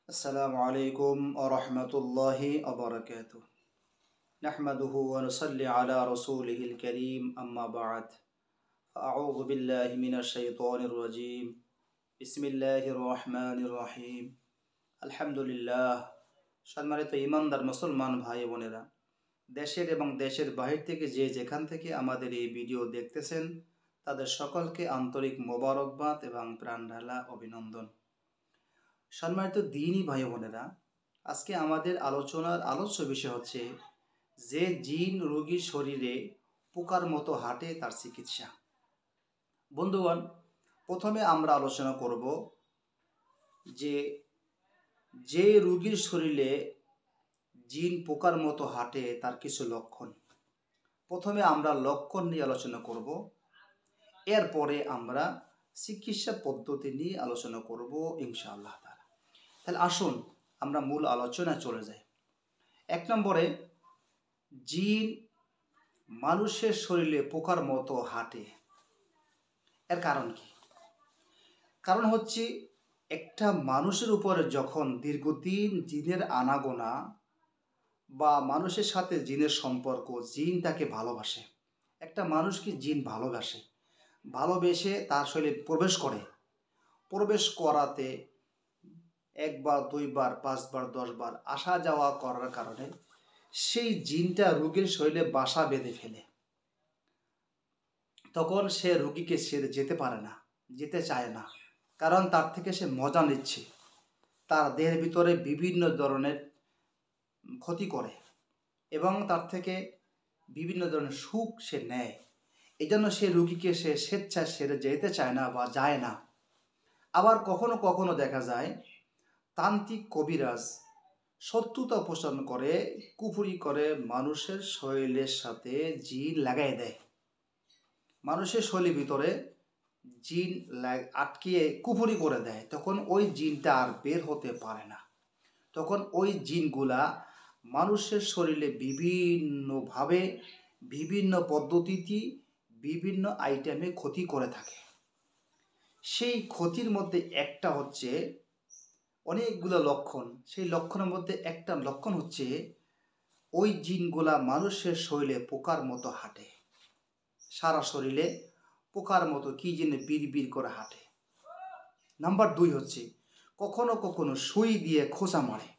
السلام عليكم ورحمة الله وبركاته. نحمده ونصلي على رسوله الكريم أما بعد. أعوذ بالله من الشيطان الرجيم. بسم الله الرحمن الرحيم. الحمد لله. সম্মানিত ঈমানদার মুসলমান ভাই বোনেরা, দেশের এবং দেশের বাহির থেকে যে যেখান থেকে আমাদের এই ভিডিও দেখতেছেন তাদের সকলকে আন্তরিক মোবারকবাদ এবং প্রাণঢালা অভিনন্দন। সম্মানিত দ্বীনী ভাই বোনেরা, আজকে আমাদের আলোচনার আলোচ্য বিষয় হচ্ছে যে জিন রোগীর শরীরে পোকার মতো হাঁটে তার চিকিৎসা। বন্ধুগণ, প্রথমে আমরা আলোচনা করব যে রোগীর শরীরে জিন পোকার মতো হাঁটে তার কিছু লক্ষণ। প্রথমে আমরা লক্ষণ নিয়ে আলোচনা করব, এরপরে আমরা চিকিৎসা পদ্ধতি নিয়ে আলোচনা করব ইনশাআল্লাহ তাআলা। তাহলে আসুন আমরা মূল আলোচনায় চলে যাই। 1 নম্বরে, জিন মানুষের শরীরে পোকার মতো হাঁটে। এর কারণ কি? কারণ হচ্ছে একটা মানুষের উপরে যখন দীর্ঘদিন জিনের আনাগোনা বা মানুষের সাথে জিনের সম্পর্ক, জিন তাকে ভালোবাসে। একটা মানুষকে জিন ভালোবেসে তার শরীরে প্রবেশ করাতে 1 বার 2 বার 5 বার 10 বার আসা যাওয়া করার কারণে সেই জিনটা রোগীর শরীরে বাসা বেঁধে ফেলে। তখন সে রোগীকে ছেড়ে যেতে চায় না, কারণ তার থেকে সে মজা নিচ্ছে, তার দেহের ভিতরে বিভিন্ন ধরনের ক্ষতি করে এবং তার থেকে বিভিন্ন ধরনের সুখ সে নেয়। এই জন্য সে রোগীকে সে স্বেচ্ছায় ছেড়ে যেতে চায় না বা যায় না। আবার কখনো কখনো দেখা যায় তান্ত্রিক কবিরাজ শত্রুতা পোষণ করে, কুফরি করে মানুষের শরীরের সাথে জিন লাগাই দেয়। মানুষের শরীরের ভিতরে জিন আটকিয়ে কুফরি করে দেয়। তখন ওই জিনটা আর বের হতে পারে না। তখন ওই জিনগুলা মানুষের শরীরে বিভিন্নভাবে, বিভিন্ন পদ্ধতিতে, বিভিন্ন আইটেমে ক্ষতি করে থাকে। সেই ক্ষতির মধ্যে একটা হচ্ছে, অনেকগুলো লক্ষণ, সেই লক্ষণের মধ্যে একটা লক্ষণ হচ্ছে ওই জিনগুলা মানুষের শরীরে পোকার মতো হাঁটে। সারা শরীরে পোকার মতো কি যেন বিড় করে হাঁটে। নাম্বার 2 হচ্ছে কখনো কখনো সুই দিয়ে খোঁচা মারে।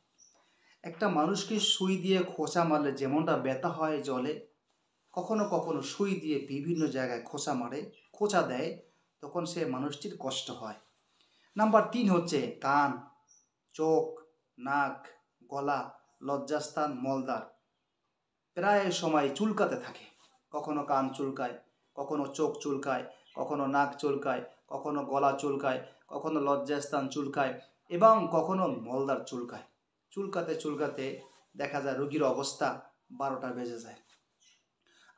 একটা মানুষকে সুই দিয়ে খোঁচা মারলে যেমনটা ব্যথা হয় জলে, কখনো কখনো সুই দিয়ে বিভিন্ন জায়গায় খোঁচা দেয়, তখন সে মানুষটির কষ্ট হয়। নাম্বার 3 হচ্ছে কান, চোখ, নাক, গলা, লজ্জাস্থান, মলদ্বার প্রায় সময় চুলকাতে থাকে। কখনো কান চুলকায়, কখনো চোখ চুলকায়, কখনো নাক চুলকায়, কখনো গলা চুলকায়, কখনো লজ্জাস্থান চুলকায় এবং কখনো মলদ্বার চুলকায়। চুলকাতে দেখা যায় রোগীর অবস্থা 12টা বেজে যায়।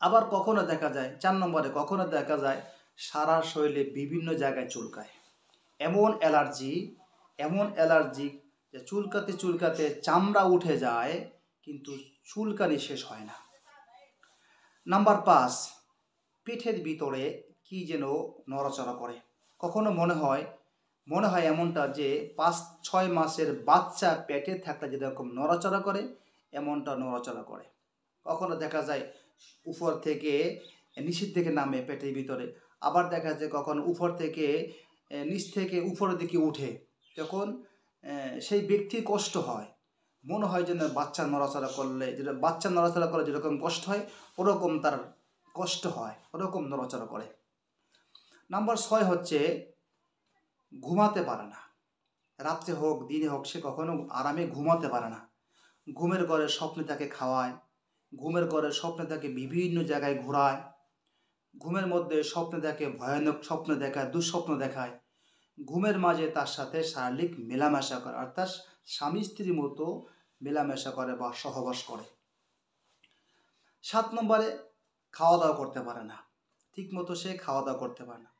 আবার কখনো দেখা যায় 4 নম্বরে, কখনো দেখা যায় সারা শরীরে বিভিন্ন জায়গায় চুলকায়। এমন অ্যালার্জি যে চুলকাতে চামড়া উঠে যায়, কিন্তু চুলকানি শেষ হয় না। নাম্বার 5, পেটের ভিতরে কি যেন নড়াচড়া করে। কখনো মনে হয় এমনটা যে 5-6 মাসের বাচ্চা পেটে থাকলে যেরকম নড়াচড়া করে, এমনটা নড়াচড়া করে। কখনো দেখা যায় উপর থেকে নিচের দিকে নামে পেটের ভিতরে, আবার দেখা যায় কখনো উপর থেকে নিচ থেকে উপরের দিকে উঠে। তখন সেই ব্যক্তির কষ্ট হয়, মনে হয় যেন বাচ্চা নড়াচড়া করে যেরকম কষ্ট হয়, ওরকম তার কষ্ট হয়, ওরকম নড়াচড়া করে। নাম্বার 6 হচ্ছে ঘুমাতে পারে না। রাত্রে হোক দিনে হোক সে কখনো আরামে ঘুমাতে পারে না। ঘুমের ঘরে স্বপ্নে তাকে খাওয়ায়, ঘুমের ঘরে স্বপ্নে তাকে বিভিন্ন জায়গায় ঘোরায়, ঘুমের মধ্যে স্বপ্নে তাকে ভয়ানক স্বপ্ন দেখায়, দুঃস্বপ্ন দেখায়। ঘুমের মাঝে তার সাথে শারীরিক মেলামেশা করে, অর্থাৎ স্বামী স্ত্রীর মতো মেলামেশা করে বা সহবাস করে। 7 নম্বরে খাওয়া দাওয়া করতে পারে না, ঠিক মতো সে খাওয়া দাওয়া করতে পারে না।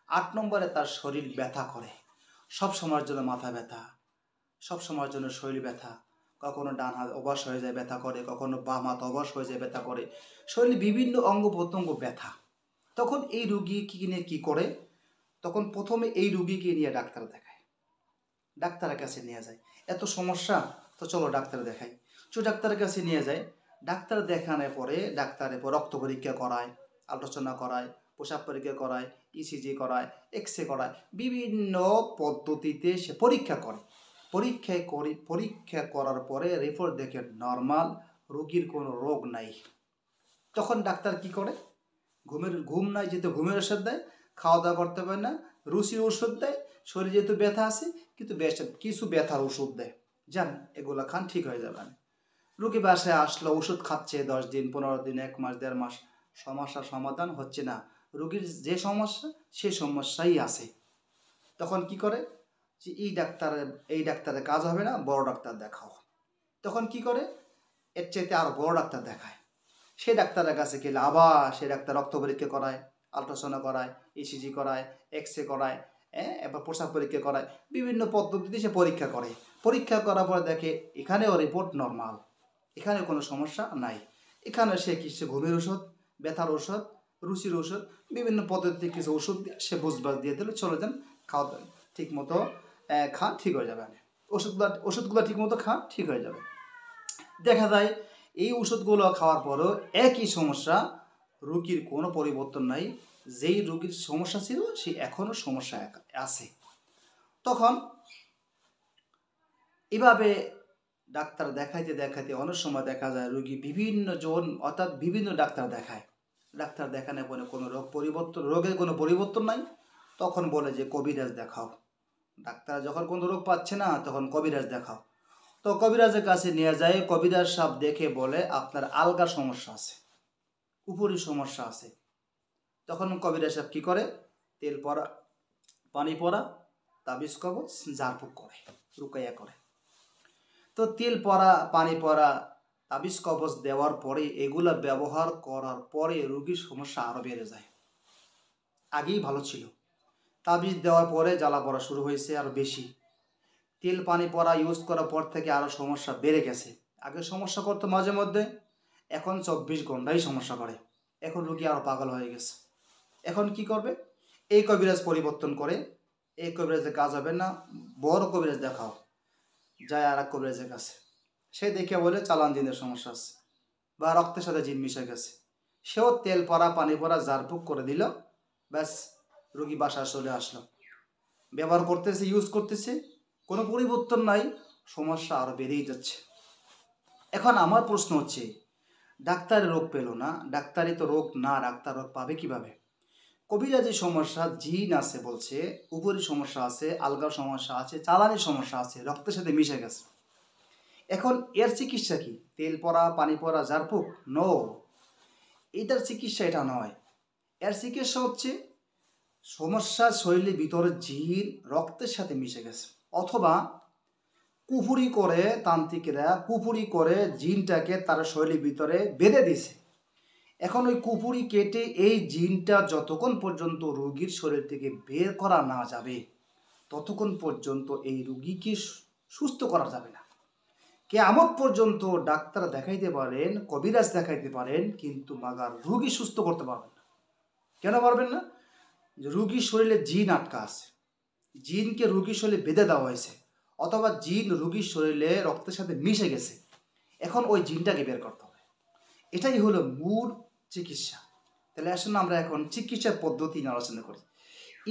8 নম্বরে তার শরীর ব্যথা করে, সব সময়ের জন্য মাথা ব্যথা, সব সময়ের জন্য শরীর ব্যথা। কখনো ডান হাত অবশ হয়ে যায় ব্যথা করে, কখনো বাম হাত অবশ হয়ে যায় ব্যথা করে, শরীরের বিভিন্ন অঙ্গ প্রত্যঙ্গ ব্যথা। তখন এই রুগী কি করে? তখন প্রথমে এই রুগীকে নিয়ে ডাক্তার দেখায়। ডাক্তারের কাছে নিয়ে যায়। এত সমস্যা, তো চলো ডাক্তার দেখাই। ডাক্তারের কাছে নিয়ে যায়। ডাক্তার দেখানোর পরে ডাক্তারের পর রক্ত পরীক্ষা করায়, আল্ট্রাসাউন্ড করায়, প্রসাব পরীক্ষা করায়, ইসিজি করায়, এক্সরে করায়, বিভিন্ন পদ্ধতিতে সে পরীক্ষা করে। পরীক্ষা করার পরে রিপোর্ট দেখে নর্মাল, রোগীর কোনো রোগ নাই। তখন ডাক্তার কি করে? ঘুম নাই যেহেতু ঘুমের ওষুধ দেয়, খাওয়া দাওয়া করতে পারে না, রুচির ওষুধ দেয়, শরীরে যেহেতু ব্যথা আছে কিন্তু কিছু ব্যথার ওষুধ দেয়, যান এগুলো খান ঠিক হয়ে যাবে। রুগী বাসায় আসলো, ওষুধ খাচ্ছে 10 দিন, 15 দিন, 1 মাস, 1.5 মাস, সমস্যার সমাধান হচ্ছে না। রুগীর যে সমস্যা সেই সমস্যাই আছে। তখন কি করে? যে এই ডাক্তারের কাজ হবে না, বড় ডাক্তার দেখাও। তখন কি করে? এর চাইতে আরো বড় ডাক্তার দেখায়। সেই ডাক্তারের কাছে গেলে আবার সে ডাক্তার রক্ত পরীক্ষা করায়, আল্ট্রাসাউন্ড করায়, ইসিজি করায়, এক্সরে করায়, এবার প্রসাব পরীক্ষা করায়, বিভিন্ন পদ্ধতিতে সে পরীক্ষা করে। পরীক্ষা করার পর দেখে এখানেও রিপোর্ট নর্মাল, এখানে কোনো সমস্যা নাই। এখানে সে কিছু ঘুমের ওষুধ, ব্যথার ওষুধ, রুচির ওষুধ, বিভিন্ন পদ্ধতিতে কিছু ওষুধ সে বুঝবার দিয়ে দিল, চলে যান খাওয়া ঠিক মতো খান, ঠিক হয়ে যাবে। ওষুধগুলো ঠিক মতো খান, ঠিক হয়ে যাবে। দেখা যায় এই ওষুধগুলো খাওয়ার পরও একই সমস্যা, রোগীর কোনো পরিবর্তন নাই। যেই রোগীর সমস্যা ছিল সে এখনও সমস্যা আছে। তখন এভাবে ডাক্তার দেখাইতে দেখাইতে অনেক সময় দেখা যায় রোগী বিভিন্ন জন অর্থাৎ বিভিন্ন ডাক্তার দেখায়। ডাক্তার দেখানোর পরে কোনো রোগের কোনো পরিবর্তন নাই, তখন বলে যে কবিরাজ দেখাও। ডাক্তার যখন কোনো রোগ পাচ্ছে না তখন কবিরাজ দেখাও। তো কবিরাজের কাছে নিয়ে যায়, কবিরাজ সাহেব দেখে বলে আপনার আলগা সমস্যা আছে, উপরি সমস্যা আছে। তখন কবিরাজ সাহেব কি করে? তেল পড়া, পানি পড়া, তাবিজ কবজ, ঝাড়ফুঁক করে, রুকাইয়া করে। তো তেল পড়া, পানি পড়া, তাবিজ কবজ দেওয়ার পরে, এগুলা ব্যবহার করার পরে রোগীর সমস্যা আরো বেড়ে যায়। আগেই ভালো ছিল, তাবিজ দেওয়ার পরে জ্বালা পড়া শুরু হয়েছে আরো বেশি। তেল পানি পড়া ইউজ করার পর থেকে আরো সমস্যা বেড়ে গেছে। আগে সমস্যা করতো মাঝে মধ্যে, এখন 24 ঘন্টাই সমস্যা করে। এখন রোগী আরো পাগল হয়ে গেছে। এখন কি করবে? এই কবিরাজ পরিবর্তন করে, এই কবিরাজের কাজ হবে না, বড় কবিরাজ দেখাও। যায় আর এক কবিরাজের কাছে, সে দেখে বলে চালান জিনের সমস্যা আছে বা রক্তের সাথে জিন মিশে গেছে। সেও তেল পড়া, পানি পড়া, ঝাড়ফুঁক করে দিল, ব্যাস রোগী বাসায় চলে আসলো। ব্যবহার করতেছে, ইউজ করতেছে, কোনো পরিবর্তন নাই, সমস্যা আরো বেড়েই যাচ্ছে। এখন আমার প্রশ্ন হচ্ছে, ডাক্তার রোগ পেল না, ডাক্তারই তো রোগ না, ডাক্তার রোগ পাবে কিভাবে? কবিরাজি সমস্যা, জিন আছে বলছে, উপরি সমস্যা আছে, আলগা সমস্যা আছে, চালানি সমস্যা আছে, রক্তের সাথে মিশে গেছে। এখন এর চিকিৎসা কি? তেল পড়া, পানি পড়া, ঝাড়ফুঁক? নো, এটার চিকিৎসা এটা নয়। এর চিকিৎসা হচ্ছে সমস্যা শরীরের ভিতরে জিন রক্তের সাথে মিশে গেছে, অথবা কুফুরি করে, তান্ত্রিকেরা কুফুরি করে জিনটাকে তার শরীরের ভিতরে বেঁধে দিছে। এখন ওই কুফুরি কেটে এই জিনটা যতক্ষণ পর্যন্ত রোগীর শরীর থেকে বের করা না যাবে ততক্ষণ পর্যন্ত এই রোগীকে সুস্থ করা যাবে না। কিয়ামত পর্যন্ত ডাক্তার দেখাইতে পারেন, কবিরাজ দেখাইতে পারেন, কিন্তু মাগার রোগী সুস্থ করতে পারবেন না। কেন পারবেন না? রোগীর শরীরে জিন আটকা আছে, জিনকে রোগীর শরীরে বেঁধে দেওয়া হয়েছে, অথবা জিন রোগীর শরীরে রক্তের সাথে মিশে গেছে। এখন ওই জিনটাকে বের করতে হবে, এটাই হলো মূল চিকিৎসা। তাহলে আসলে আমরা এখন চিকিৎসার পদ্ধতি নিয়ে আলোচনা করি।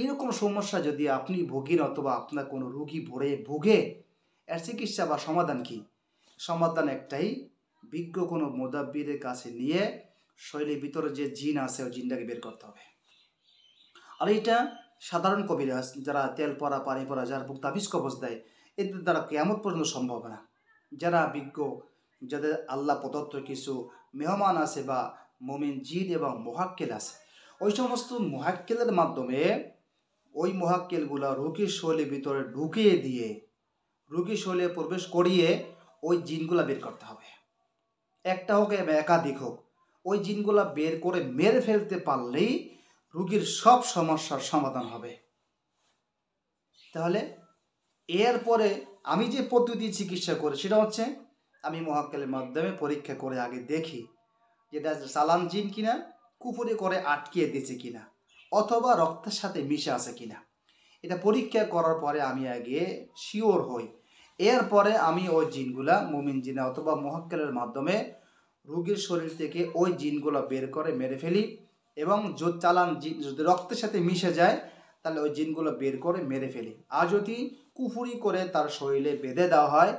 এরকম সমস্যা যদি আপনি ভোগেন অথবা আপনার কোনো রোগী ভোগে, এর চিকিৎসা বা সমাধান কি? সমাধান একটাই, বিজ্ঞ কোনো মুদাব্বিরের কাছে নিয়ে শরীরের ভিতরে যে জিন আছে ওই জিনটাকে বের করতে হবে। আর এটা সাধারণ কবিরাজ যারা তেল পড়া, পানি পড়া, ঝাড়ফুঁক, তাবিজ কবজ দেয়, এদের দ্বারা কিয়ামত পর্যন্ত সম্ভব না। যারা বিজ্ঞ, যাদের আল্লাহ প্রদত্ত কিছু মেহমান আছে বা মুমিন জিন এবং মুহাক্কেল আছে, ওই সমস্ত মুহাক্কেলের মাধ্যমে ওই মুহাক্কেলগুলা রোগীর শরীরের ভিতরে ঢুকিয়ে দিয়ে, রোগীর শরীরে প্রবেশ করিয়ে ওই জিনগুলা বের করতে হবে। একটা হোক এবং একাধিক হোক, ওই জিনগুলা বের করে মেরে ফেলতে পারলেই রোগীর সব সমস্যার সমাধান হবে। তাহলে এরপরে আমি যে পদ্ধতি চিকিৎসা করি সেটা হচ্ছে, আমি মুহাক্কেলের মাধ্যমে পরীক্ষা করে আগে দেখি যেটা চালান জিন কিনা, কুফরি করে আটকিয়ে দিয়েছে কিনা, অথবা রক্তের সাথে মিশে আছে কিনা। এটা পরীক্ষা করার পরে আমি আগে শিওর হই, এরপরে আমি ওই জিনগুলা মুমিন জিনে অথবা মুহাক্কিলের মাধ্যমে রোগীর শরীর থেকে ওই জিনগুলো বের করে মেরে ফেলি, এবং চালান জিন যদি রক্তের সাথে মিশে যায় তাহলে ওই জিনগুলো বের করে মেরে ফেলি। আর যদি কুফুরি করে তার শরীরে বেঁধে দেওয়া হয়,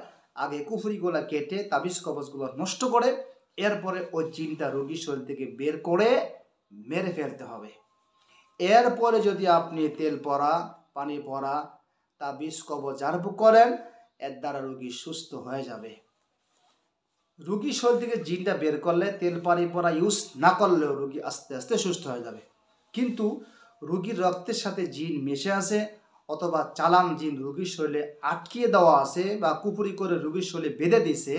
আগে কুফুরিগুলো কেটে তাবিজ কবজগুলো নষ্ট করে এরপরে ওই জিনটা রোগীর শরীর থেকে বের করে মেরে ফেলতে হবে। এরপরে যদি আপনি তেল পড়া, পানি পড়া, তাবিজ কবজ ঝাড়ফুঁক করেন, এর দ্বারা রোগী সুস্থ হয়ে যাবে। রোগীর শরীর থেকে জিনটা বের করলে তেল পানি পড়া ইউজ না করলেও রোগী আস্তে আস্তে সুস্থ হয়ে যাবে। কিন্তু রোগীর রক্তের সাথে জিন মিশে আছে অথবা চালান জিন রোগীর শরীরে আটকিয়ে দেওয়া আছে বা কুপুরি করে রোগীর শরীরে বেঁধে দিছে,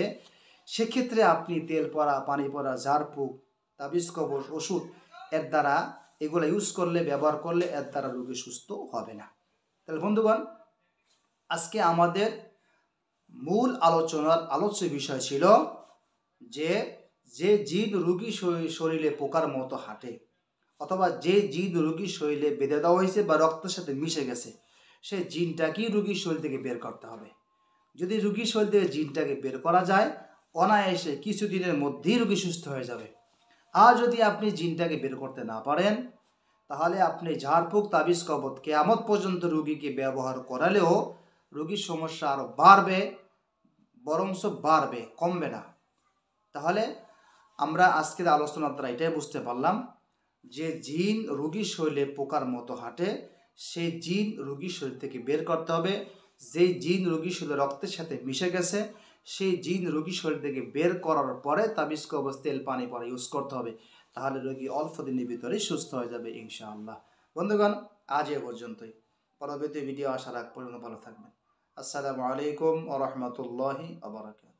সেক্ষেত্রে আপনি তেল পড়া, পানি পড়া, ঝাড়ফুঁক, তাবিজ কবজ, ওষুধ এর দ্বারা এগুলো ইউজ করলে, ব্যবহার করলে এর দ্বারা রোগী সুস্থ হবে না। তাহলে বন্ধুগণ, আজকে আমাদের মূল আলোচনার আলোচ্য বিষয় ছিল যে জিন রোগীর শরীরে পোকার মতো হাঁটে অথবা যে জিন রোগীর শরীরে বেঁধে দেওয়া হয়েছে বা রক্তের সাথে মিশে গেছে, সেই জিনটাকেই রোগীর শরীর থেকে বের করতে হবে। যদি রোগীর শরীর থেকে জিনটাকে বের করা যায়, অনায়াসে কিছুদিনের মধ্যেই রোগী সুস্থ হয়ে যাবে। আর যদি আপনি জিনটাকে বের করতে না পারেন, তাহলে আপনি ঝাড়ফুঁক, তাবিজ কবজ কিয়ামত পর্যন্ত রোগীকে ব্যবহার করালেও রোগীর সমস্যা আরও বাড়বে, বরঞ্চ বাড়বে, কমবে না। তাহলে আমরা আজকের আলোচনার দ্বারা এটাই বুঝতে পারলাম যে জিন রোগীর শরীরে পোকার মতো হাঁটে, সেই জিন রোগীর শরীর থেকে বের করতে হবে। যেই জিন রোগীর শরীরে রক্তের সাথে মিশে গেছে, সেই জিন রোগীর শরীর থেকে বের করার পরে তাবিজ কবজ, তেল পানি পরে ইউজ করতে হবে। তাহলে রোগী অল্প দিনের ভিতরেই সুস্থ হয়ে যাবে ইনশাআল্লাহ। বন্ধুগণ, আজ এ পর্যন্তই। পরবর্তী ভিডিও আসার আগ পর্যন্ত ভালো থাকবেন। আসসালামু আলাইকুম ওয়া রাহমাতুল্লাহি ওয়া বারাকাতুহু।